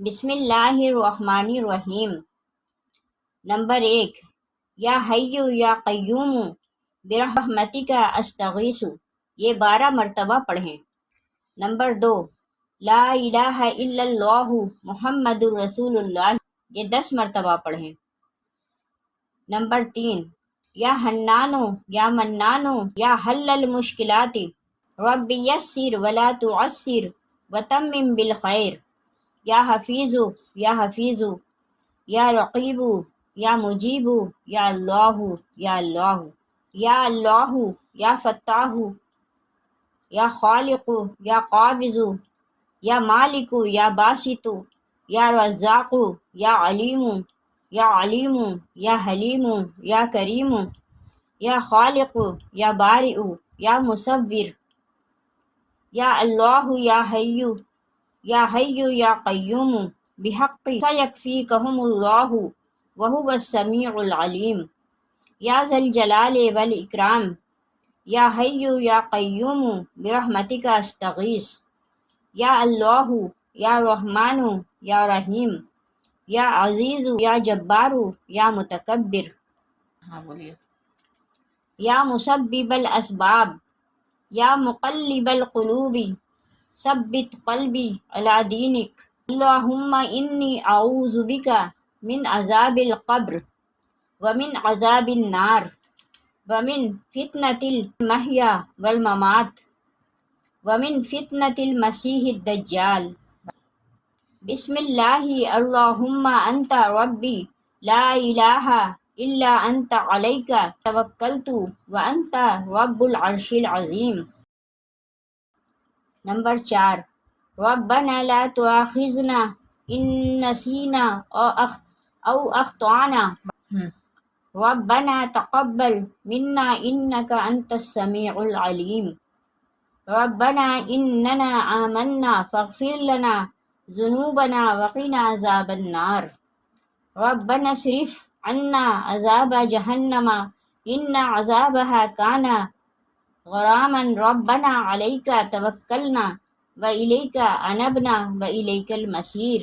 بسم اللہ الرحمن الرحیم۔ نمبر 1، یا حیو یا قیوم برحمتک استغیث، یہ 12 مرتبہ پڑھیں۔ نمبر 2، لا الہ الا اللہ محمد الرسول اللہ، یہ 10 مرتبہ پڑھیں۔ نمبر 3، یا حنانو یا منانو یا حل المشکلات رب یسر ولا تعسر وتمم بالخیر، یا حفیظ یا حفیظ یا رقیب یا مجیب یا اللہ یا اللہ یا اللہ یا فتاح یا خالق یا قابض یا مالک یا باسط یا رزاق یا علیم یا علیم یا حلیم یا کریم یا خالق یا بارئ یا مصور یا اللہ یا حی یا قیوم بحق سیکفیکہم اللہ وہو السمیع العلیم، یا ذا الجلال والاکرام، یا حی یا قیوم برحمتک استغیث، یا اللہ یا رحمان یا رحیم، یا عزیز یا جبار یا متکبر، یا مسبب الاسباب، یا مقلب القلوب ثبت قلبی علی دینک، اللہم انی اعوذ بک من عذاب القبر ومن عذاب النار ومن فتنة المحیا والممات ومن فتنة المسیح الدجال۔ بسم اللہ اللہم انت ربی لا الہ الا انت علیک توکلت وانت رب العرش العظیم۔ نمبر 4، ربنا لا تؤاخذنا ان نسینا او اخطأنا ربنا تقبل منا انک انت السمیع العلیم، ربنا اننا آمنا فاغفر لنا ذنوبنا وقنا عذاب النار، ربنا اصرف عنا عذاب جہنم ان عذابها کان غراما، ربنا علیک توکلنا وإلیک انبنا وإلیک المصیر،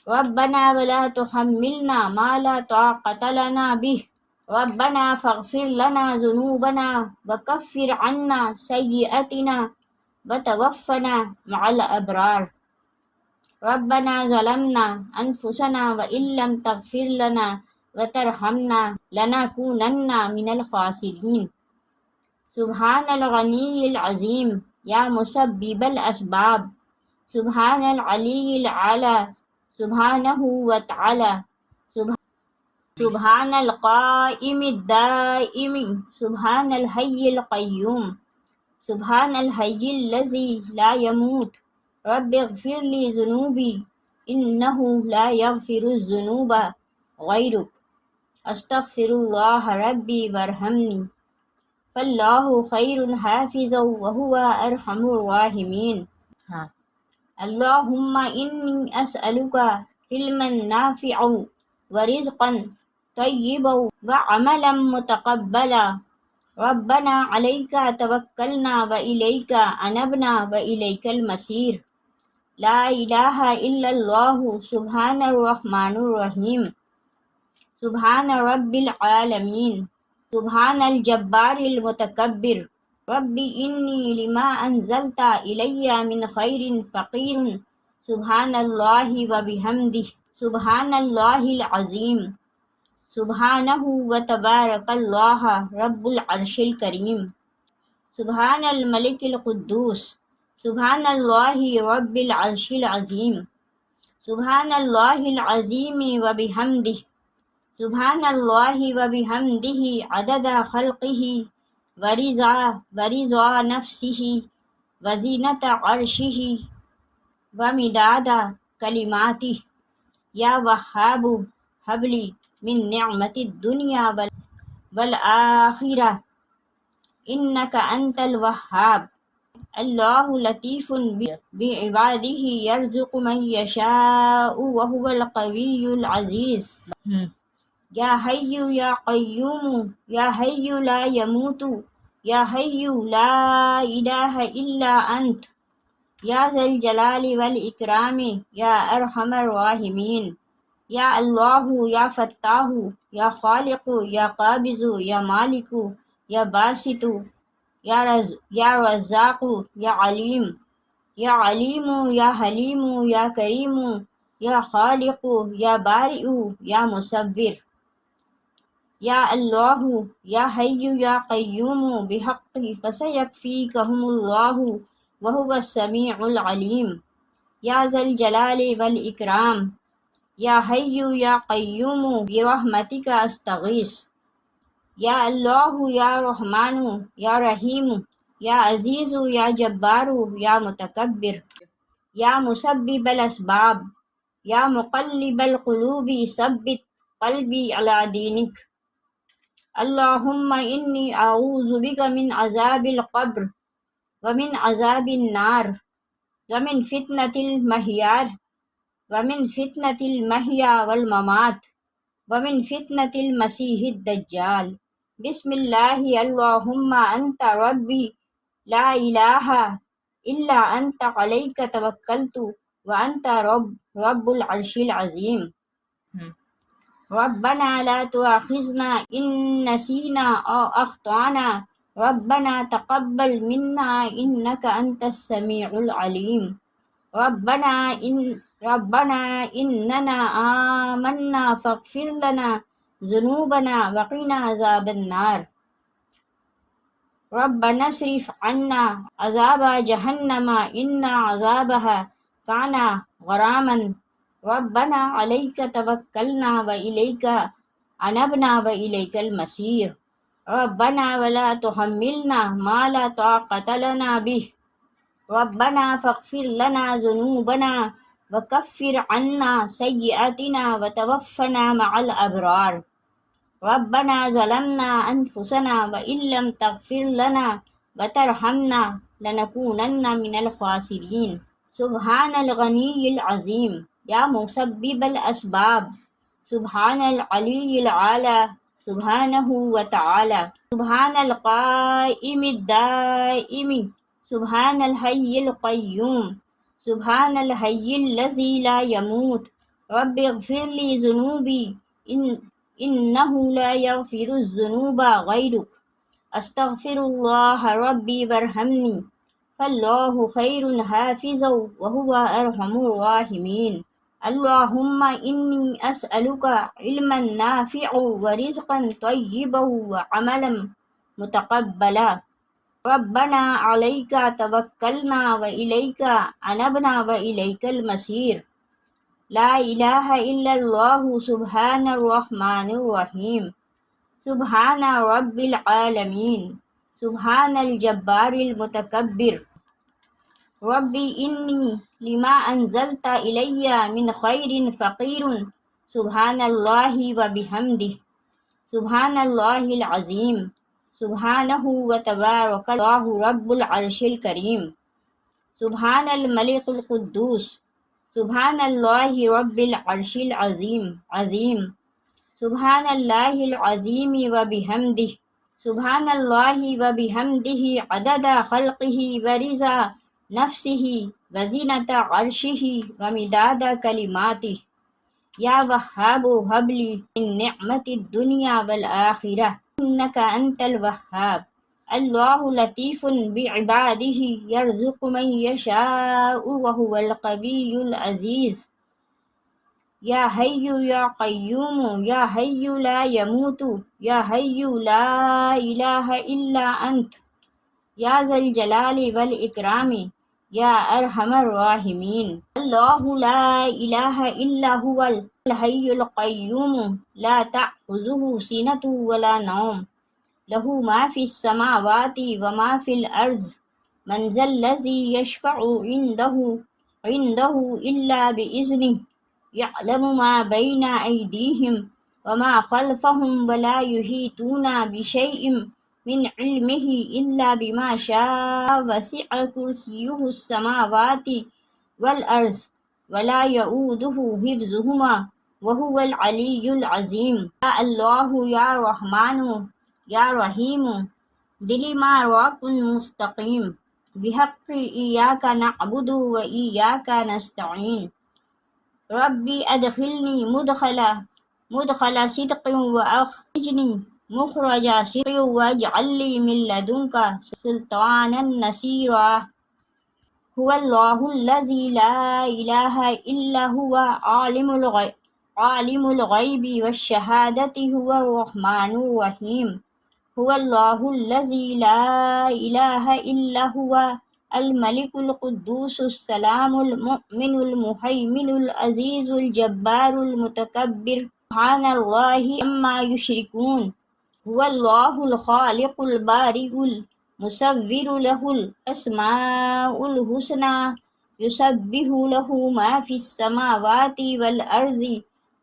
ربنا ولا تحملنا ما لا طاقة لنا به، ربنا فاغفر لنا ذنوبنا وكفر عنا سیئاتنا وتوفنا مع الأبرار، ربنا ظلمنا أنفسنا وإن لم تغفر لنا وترحمنا لنكونن من الخاسرین۔ سبحان الغنی العظیم یا مسبب الاسباب، سبحان العلی العلی سبحانہ وتعالی، سبحان القائم الدائم، سبحان الحی القیوم، سبحان الحی الذی لا يموت، رب اغفر لی ذنوبی انہ لا یغفر الذنوب غیرک، استغفر اللہ ربی وارحمنی فاللہ خیر حافظا وہو ارحم الراحمین۔ اللہم انی اسألک علما نافعا ورزقا طیبا وعملا متقبلا، ربنا علیک توکلنا وإلیک انبنا وإلیک المصیر، لا الہ الا اللہ سبحان الرحمن الرحیم، سبحان رب العالمین، سبحان الجبار المتکبر، رب انی لما انزلت الی من خیر فقیر، سبحان اللہ وبحمدہ، سبحان اللہ العظیم، سبحانہ وتبارک اللہ رب العرش الکریم، سبحان الملک القدوس، سبحان اللہ رب العرش العظیم، سبحان اللہ العظیم وبحمدہ، سبحان اللہ وبحمدہ عدد خلقہ ورضا نفسہ وزینت عرشہ ومداد کلماتہ، یا وہاب ہب لی من نعمت الدنیا والآخرہ انک انت الوہاب، اللہ لطیف بعبادہ یرزق من یشاء وہو القوی العزیز، یا حی یا قیوم یا حی لا یموت یا حی لا الہ الا انت یا ذا الجلال والاکرام یا ارحم الراحمین۔ یا اللہ یا فتاح یا خالق یا قابض یا مالک یا باسط یا رزاق یا علیم یا حلیم یا کریم یا خالق یا بارئ یا مصور۔ یا اللہ یا حی یا قیوم بحق فسیکفیکہم اللہ وہو السمیع العلیم۔ یا ذا الجلال والاکرام یا حی یا قیوم برحمتک استغیث۔ یا اللہ یا رحمن یا رحیم یا عزیز یا جبار یا متکبر۔ یا مسبب الاسباب یا مقلب القلوب ثبت قلبی علی دینک۔ اللہم انی اعوذ بک من عذاب القبر ومن عذاب النار ومن فتنة المحیا والممات ومن فتنة المسیح الدجال۔ بسم اللہ اللہم انت ربی لا الہ الا انت علیک توکلت وانت رب العرش العظیم۔ ربنا لا تؤاخذنا ان نسینا او اخطأنا ربنا تقبل منا انک انت السمیع العلیم۔ ربنا اننا آمنا فاغفر لنا ذنوبنا وقنا عذاب النار۔ ربنا اصرف عنا عذاب جہنم ان عذابها کان غراما۔ ربنا علیک توکلنا والیک انبنا والیک المصیر۔ ربنا ولا تحملنا ما لا طاقة لنا به۔ ربنا فاغفر لنا ذنوبنا وکفر عنا سیئاتنا وتوفنا مع الابرار۔ ربنا ظلمنا انفسنا وان لم تغفر لنا وترحمنا لنکونن من الخاسرین۔ سبحان الغنی العظیم یا مسبب الاسباب سبحان العلی العالی سبحانہ وتعالی۔ سبحان القائم الدائم سبحان الحی القیوم سبحان الحی الذی لا یموت۔ رب اغفر لی ذنوبی انہ لا یغفر الذنوب غیرک۔ استغفر اللہ ربی وارحمنی فاللہ خیر حافظا وہو ارحم الراحمین۔ اللہم انی اسألک علما نافعا ورزقا طیبا وعملا متقبلا۔ ربنا علیک توکلنا والیک انبنا والیک المصیر۔ لا الہ الا اللہ سبحان الرحمن الرحیم۔ سبحان رب العالمین سبحان الجبار المتکبر۔ ربی انی لما انزلت الی من خیر فقیر سبحان اللہ وبحمدہ سبحان اللہ العظیم سبحانہ وتبارک اللہ رب العرش الکریم۔ سبحان الملک القدوس سبحان اللہ رب العرش العظیم سبحان اللہ العظیم وبحمدہ سبحان اللہ وبحمدہ عدد خلقہ ورضا نفسہ وزینۃ عرشہ ومداد کلماتہ۔ یا وہاب ہب لی من نعمت الدنیا والآخرہ انک انت الوہاب۔ اللہ لطیف بعبادہ یرزق من یشاء وہو القوی العزیز۔ یا حی یا قیوم یا حی لا یموت یا حی لا الہ الا انت یا ذا الجلال والاکرام یا ارحم الراحمین۔ اللہ لا الہ الا هو الحی القیوم لا تأخذہ سنۃ ولا نوم لہ ما فی السماوات وما فی الارض من ذا الذی یشفع عنده الا بإذنہ یعلم ما بین ایدیہم وما خلفہم ولا یحیطون بشیء من علمہ الا بما شاء وسع کرسیہ السماوات والارض ولا یؤودہ حفظہما وہو العلی العظیم۔ یا اللہ یا رحمن یا رحیم دلی ما راک مستقیم۔ بحق إياك نعبد وإياك نستعين ربي أدخلني مدخل صدق وأخرجني مخرج صدق واجعل لي من لدنك سلطانا نصيرا هو الله الذي لا إله إلا هو عالم الغيب والشهادة هو الرحمن الرحيم هو الله الذي لا إله إلا هو الملك القدوس السلام المؤمن المهيمن العزيز الجبار المتكبر سبحان الله عما يشركون هو الله الخالق البارئ المصور له الأسماء الحسنى يسبح له ما في السماوات والأرض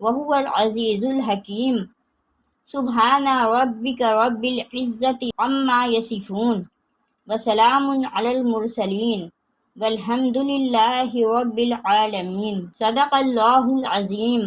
وهو العزيز الحكيم سبحان ربك رب العزة عما يصفون وسلام على المرسلين والحمد لله رب العالمين صدق الله العظيم